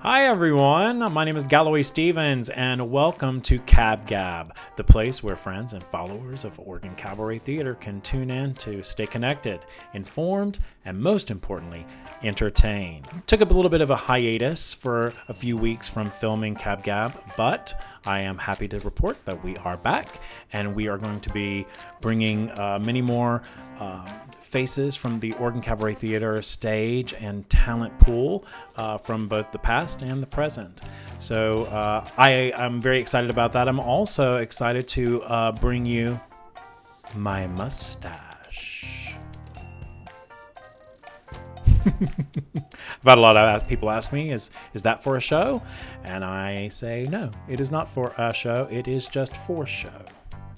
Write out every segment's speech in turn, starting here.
Hi everyone, my name is Galloway Stevens and welcome to Cab Gab, the place where friends and followers of Oregon Cabaret Theater can tune in to stay connected, informed, and most importantly, entertained. Took up a little bit of a hiatus for a few weeks from filming Cab Gab, but I am happy to report that we are back and we are going to be bringing many more faces from the Oregon Cabaret Theater stage and talent pool from both the past and the present. So I'm very excited about that. I'm also excited to bring you my mustache. I've had a lot of people ask me, is that for a show? And I say, no, it is not for a show. It is just for show.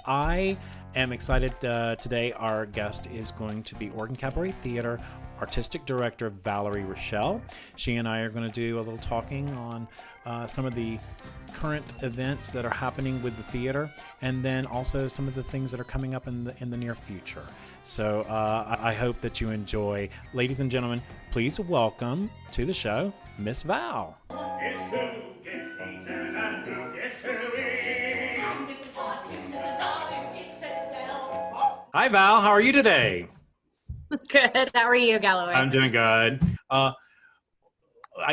I am excited today. Our guest is going to be Oregon Cabaret Theater Artistic Director Valerie Rachelle. She and I are going to do a little talking on some of the current events that are happening with the theater, and then also some of the things that are coming up in the near future. So I hope that you enjoy. Ladies and gentlemen, please welcome to the show, Miss Val. It's who gets eaten and who gets to eat. Who gets to sell. Hi Val, how are you today? Good. How are you, Galloway? I'm doing good. I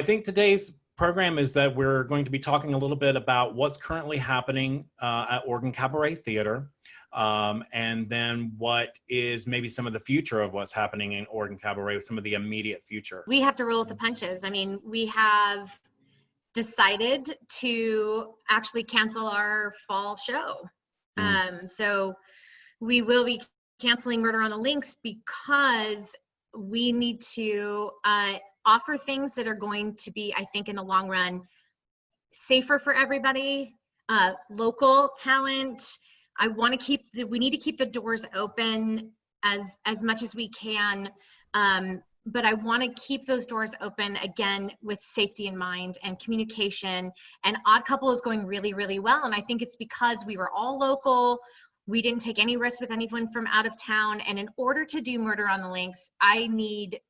think today's program is that we're going to be talking a little bit about what's currently happening at Oregon Cabaret Theater, and then what is maybe some of the future of what's happening in Oregon Cabaret, some of the immediate future. We have to roll with the punches. I mean, we have decided to actually cancel our fall show. So we will be canceling Murder on the Links because we need to offer things that are going to be, I think, in the long run, safer for everybody, local talent. We need to keep the doors open as much as we can. But I want to keep those doors open again with safety in mind and communication. And Odd Couple is going really, really well. And I think it's because we were all local. We didn't take any risks with anyone from out of town. And in order to do Murder on the Links, I need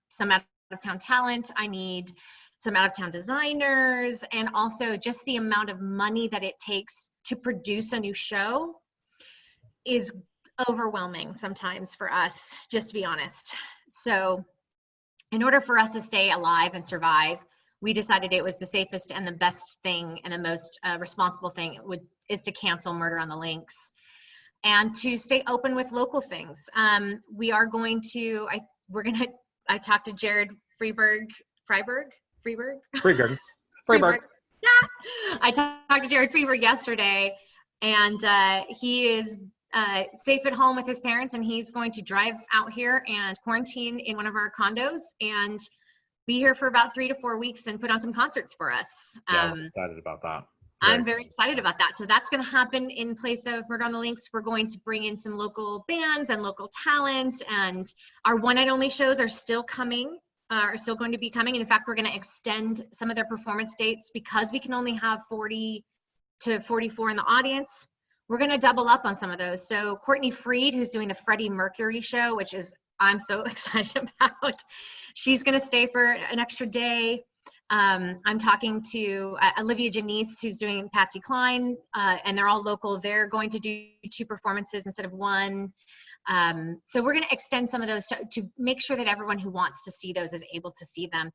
some out of town talent. I need some out of town designers, and also just the amount of money that it takes to produce a new show is overwhelming sometimes for us, just to be honest. So in order for us to stay alive and survive, we decided it was the safest and the best thing and the most responsible thing is to cancel Murder on the Links and to stay open with local things. We are going to, I talked to Jared Freeberg. Yeah. I talked to Jared Freeberg yesterday, and he is safe at home with his parents, and he's going to drive out here and quarantine in one of our condos and be here for about 3 to 4 weeks and put on some concerts for us. Yeah, I'm excited about that. I'm very excited about that. So that's going to happen in place of Murder on the Links. We're going to bring in some local bands and local talent, and our one night only shows are still coming. Are still going to be coming. And in fact, we're going to extend some of their performance dates because we can only have 40 to 44 in the audience. We're going to double up on some of those. So Courtney Freed, who's doing the Freddie Mercury show, which is I'm so excited about, she's going to stay for an extra day. I'm talking to Olivia Janice, who's doing Patsy Cline, and they're all local. They're going to do 2 performances instead of 1. So we're going to extend some of those to make sure that everyone who wants to see those is able to see them.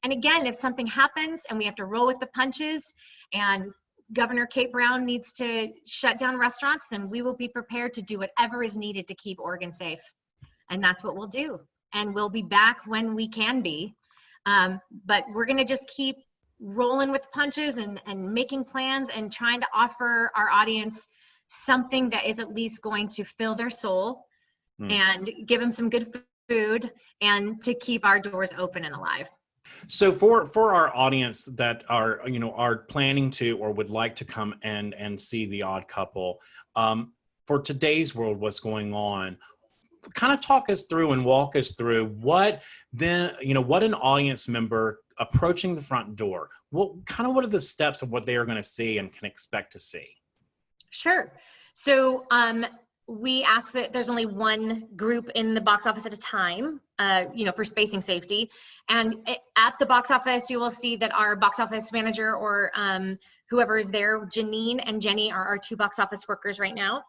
And again, if something happens and we have to roll with the punches and Governor Kate Brown needs to shut down restaurants, then we will be prepared to do whatever is needed to keep Oregon safe. And that's what we'll do. And we'll be back when we can be. But we're going to just keep rolling with punches and making plans and trying to offer our audience something that is at least going to fill their soul and give them some good food and to keep our doors open and alive. So for our audience that are planning to or would like to come and see The Odd Couple, for today's world, what's going on, kind of talk us through and walk us through what an audience member approaching the front door, what are the steps of what they are going to see and can expect to see? Sure. So we ask that there's only one group in the box office at a time. for spacing safety. And at the box office, you will see that our box office manager or whoever is there, Janine and Jenny are our 2 box office workers right now.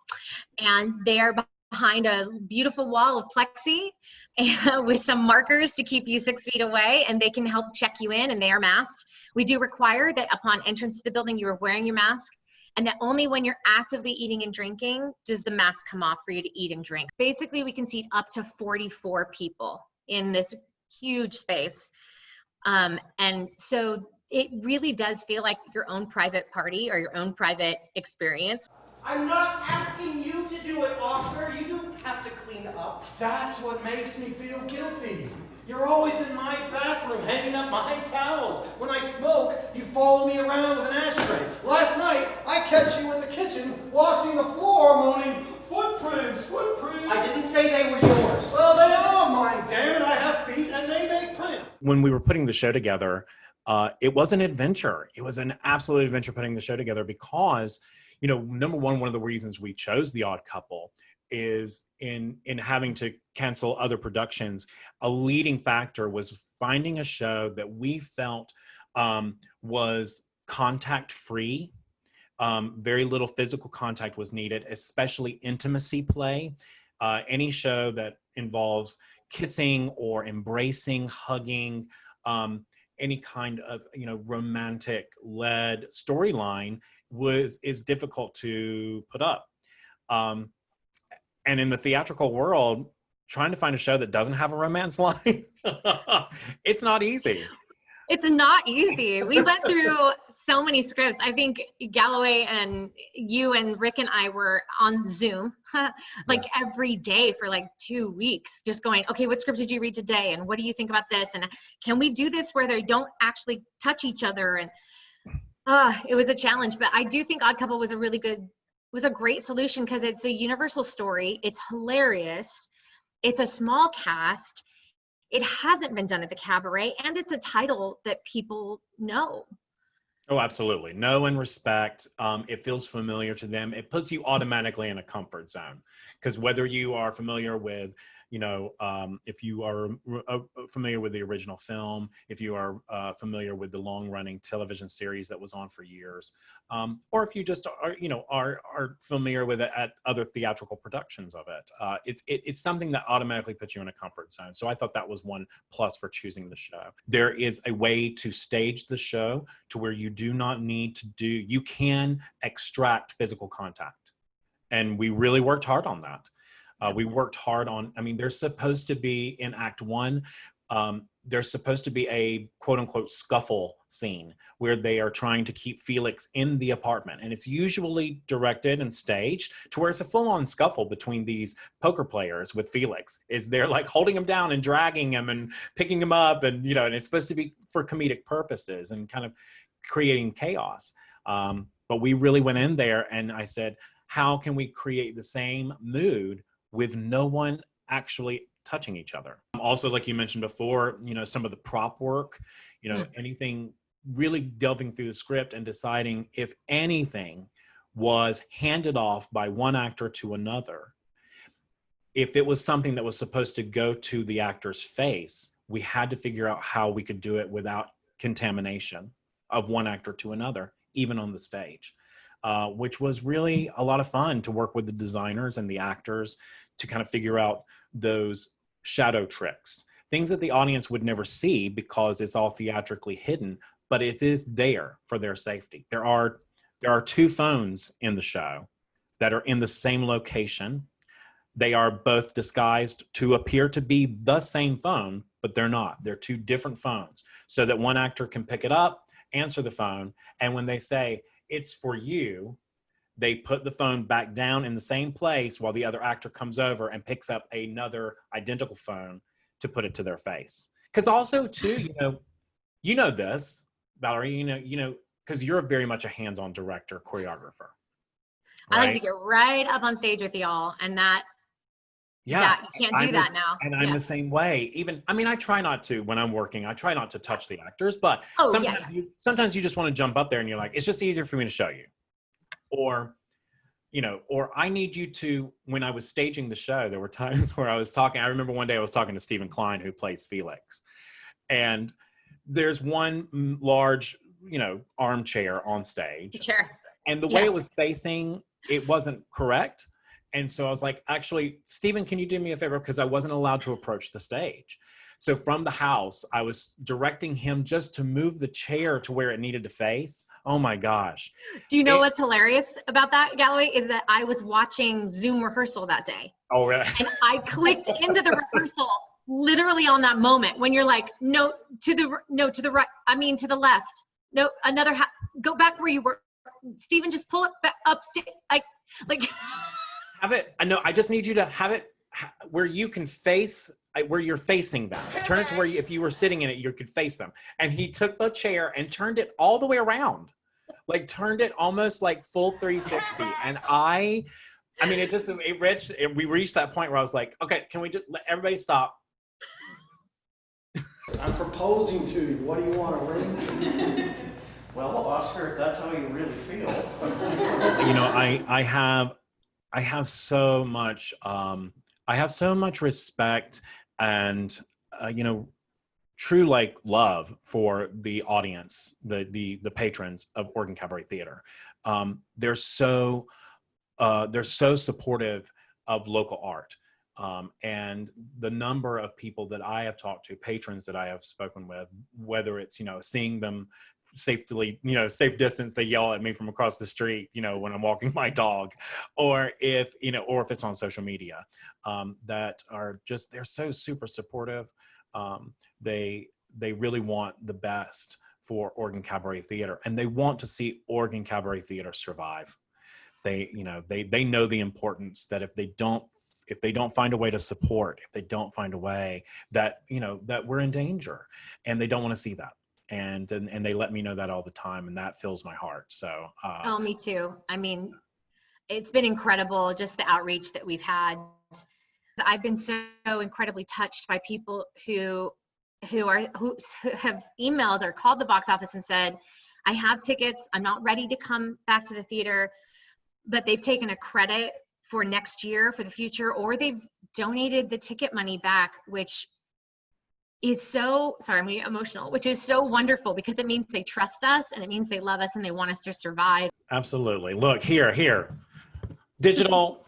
And they are behind a beautiful wall of plexi and with some markers to keep you 6 feet away, and they can help check you in, and they are masked. We do require that upon entrance to the building, you are wearing your mask, and that only when you're actively eating and drinking does the mask come off for you to eat and drink. Basically, we can seat up to 44 people in this huge space. And so it really does feel like your own private party or your own private experience. I'm not asking you to do it, Oscar. You don't have to clean up. That's what makes me feel guilty. You're always in my bathroom hanging up my towels. When I smoke, you follow me around with an ashtray. Last night, I catch you in the kitchen washing the floor moaning, footprints, footprints. I didn't say they were yours. Well, they are mine, damn it. I have feet and they make prints. When we were putting the show together, it was an adventure. It was an absolute adventure putting the show together because, number one of the reasons we chose The Odd Couple is in having to cancel other productions. A leading factor was finding a show that we felt was contact free. Very little physical contact was needed, especially intimacy play. Any show that involves kissing or embracing, hugging, any kind of romantic led storyline is difficult to put up. And in the theatrical world, trying to find a show that doesn't have a romance line, it's not easy. It's not easy. We went through so many scripts. I think Galloway and you and Rick and I were on Zoom every day for 2 weeks, just going, okay, what script did you read today? And what do you think about this? And can we do this where they don't actually touch each other? And it was a challenge, but I do think Odd Couple was a great solution because it's a universal story. It's hilarious. It's a small cast. It hasn't been done at the Cabaret, and it's a title that people know. Oh, absolutely. Know and respect. It feels familiar to them. It puts you automatically in a comfort zone because whether you are familiar with, if you are familiar with the original film, if you are familiar with the long-running television series that was on for years, or if you just are familiar with it at other theatrical productions of it, it's something that automatically puts you in a comfort zone. So I thought that was one plus for choosing the show. There is a way to stage the show to where you do not need to you can extract physical contact, and we really worked hard on that. We worked hard on, there's supposed to be in Act 1, there's supposed to be a quote unquote scuffle scene where they are trying to keep Felix in the apartment. And it's usually directed and staged to where it's a full on scuffle between these poker players with Felix. They're holding him down and dragging him and picking him up. And, and it's supposed to be for comedic purposes and kind of creating chaos. But we really went in there and I said, how can we create the same mood with no one actually touching each other? Also, like you mentioned before, some of the prop work, anything really delving through the script and deciding if anything was handed off by one actor to another. If it was something that was supposed to go to the actor's face, we had to figure out how we could do it without contamination of one actor to another, even on the stage, which was really a lot of fun to work with the designers and the actors to kind of figure out those shadow tricks, things that the audience would never see because it's all theatrically hidden, but it is there for their safety. There are 2 phones in the show that are in the same location. They are both disguised to appear to be the same phone, but they're not. They're 2 different phones so that one actor can pick it up, answer the phone, and when they say, "It's for you," they put the phone back down in the same place while the other actor comes over and picks up another identical phone to put it to their face. Because also, too, this, Valerie, because you're very much a hands-on director, choreographer. Right? I like to get right up on stage with y'all, and you can't do that now. And I'm the same way. I try not to, when I'm working, I try not to touch the actors, but sometimes you just want to jump up there and you're like, it's just easier for me to show you. Or, or I need you to, when I was staging the show, there were times where I was talking. I remember one day I was talking to Stephen Klein, who plays Felix. And there's one large, armchair on stage. Sure. And the way it was facing, it wasn't correct. And so I was like, actually, Stephen, can you do me a favor? Because I wasn't allowed to approach the stage. So from the house, I was directing him just to move the chair to where it needed to face. Oh my gosh. Do you know what's hilarious about that, Galloway, is that I was watching Zoom rehearsal that day. Oh, really? And I clicked into the rehearsal literally on that moment when you're like, no, to the right. I mean, to the left. No, go back where you were. Stephen, just pull it back up. Like have it. I know. I just need you to have it where you can face, where you're facing them. Turn it to where if you were sitting in it, you could face them. And he took the chair and turned it all the way around, like turned it almost like full 360. And we reached that point where I was like, okay, can we just let everybody stop? I'm proposing to you. What do you want, a ring? Well, Oscar, if that's how you really feel. I have so much respect and true love for the audience, the patrons of Oregon Cabaret Theater. They're so supportive of local art. And the number of people that I have talked to, patrons that I have spoken with, whether it's, seeing them safely, safe distance, they yell at me from across the street, when I'm walking my dog, or if it's on social media, that are just, they're so super supportive. They really want the best for Oregon Cabaret Theater, and they want to see Oregon Cabaret Theater survive. They know the importance that if they don't find a way to support, if they don't find a way that, that we're in danger, and they don't want to see that. And they let me know that all the time, and that fills my heart. So oh, me too. I mean, it's been incredible, just the outreach that we've had. I've been so incredibly touched by people who have emailed or called the box office and said, I have tickets, I'm not ready to come back to the theater, but they've taken a credit for next year, for the future, or they've donated the ticket money back, which is so, sorry, I'm getting emotional, which is so wonderful, because it means they trust us, and it means they love us, and they want us to survive. Absolutely. Look, here, digital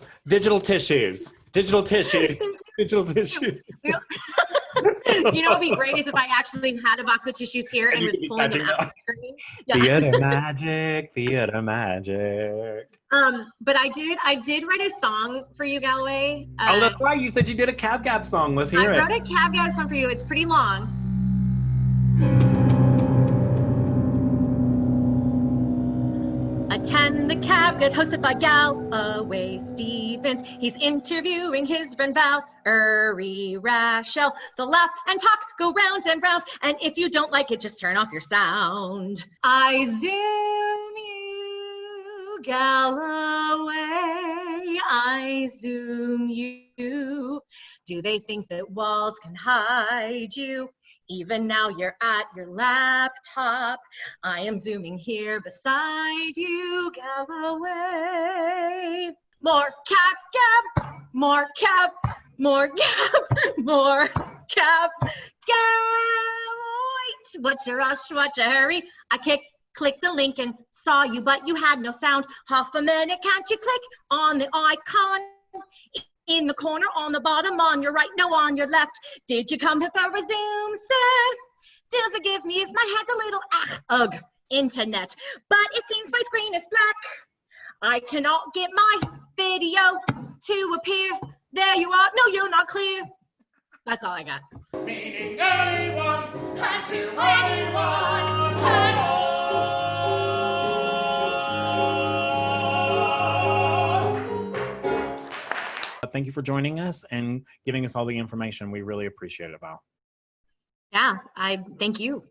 tissues. You know what'd be great is if I actually had a box of tissues here and was pulling them out. Yeah. Theater magic. But I did write a song for you, Galloway. Oh, that's right. You said you did a Cab Gab song. Let's hear it. I wrote a Cab Gab song for you. It's pretty long. Attend the Cab Gab hosted by Galloway Stevens. He's interviewing his friend Valerie Rachelle. The laugh and talk go round and round, and if you don't like it, just turn off your sound. I zoom you, Galloway. I zoom you. Do they think that walls can hide you? Even now you're at your laptop. I am zooming here beside you, Galloway. More Cab Gab, more Cab, more Gab, more Cab Gab. Wait, what's a rush, what's a hurry? I click the link and saw you, but you had no sound. Half a minute, can't you click on the icon? In the corner, on the bottom, on your right, no, on your left. Did you come here for a Zoom, sir? Do forgive me if my head's a little ugh, internet. But it seems my screen is black. I cannot get my video to appear. There you are. No, you're not clear. That's all I got. Meaning anyone and to anyone at all. Thank you for joining us and giving us all the information. We really appreciate it, Val. Yeah, I thank you.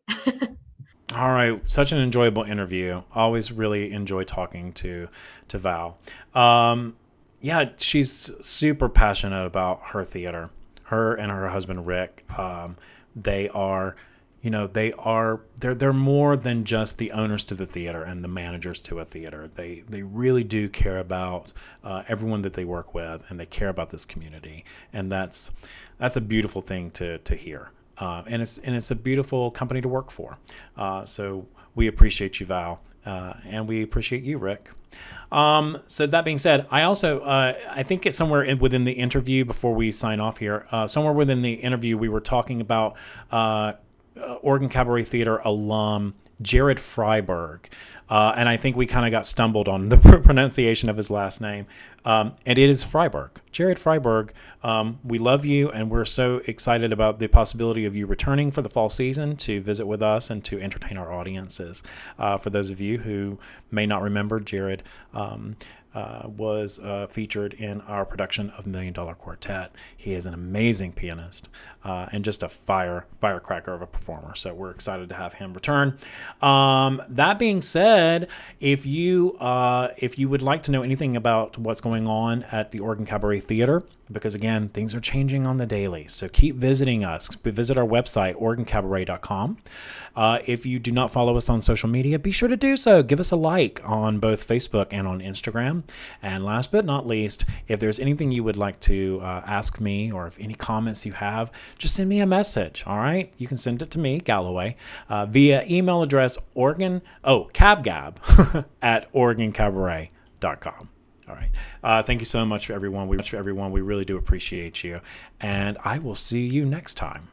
All right, such an enjoyable interview. Always really enjoy talking to Val. Yeah, she's super passionate about her theater. Her and her husband Rick, they are, they're more than just the owners to the theater and the managers to a theater. They really do care about everyone that they work with, and they care about this community, and that's a beautiful thing to hear. And it's a beautiful company to work for. So we appreciate you, Val, and we appreciate you, Rick. So that being said, I also I think it's somewhere within the interview before we sign off here. Somewhere within the interview, we were talking about Oregon Cabaret Theater alum Jared Freiberg, and I think we kind of got stumbled on the pronunciation of his last name, and it is Freiberg. Jared Freiberg, we love you, and we're so excited about the possibility of you returning for the fall season to visit with us and to entertain our audiences. For those of you who may not remember, Jared was featured in our production of $1 Million Quartet. He is an amazing pianist and just a firecracker of a performer. So we're excited to have him return. That being said, if you would like to know anything about what's going on at the Oregon Cabaret Theater, because again, things are changing on the daily, so keep visiting us. Visit our website, OregonCabaret.com. If you do not follow us on social media, be sure to do so. Give us a like on both Facebook and on Instagram. And last but not least, if there's anything you would like to ask me, or if any comments you have, just send me a message. All right, you can send it to me, Galloway, via email address cabgab at OregonCabaret.com. All right. Thank you so much for everyone. We really do appreciate you. And I will see you next time.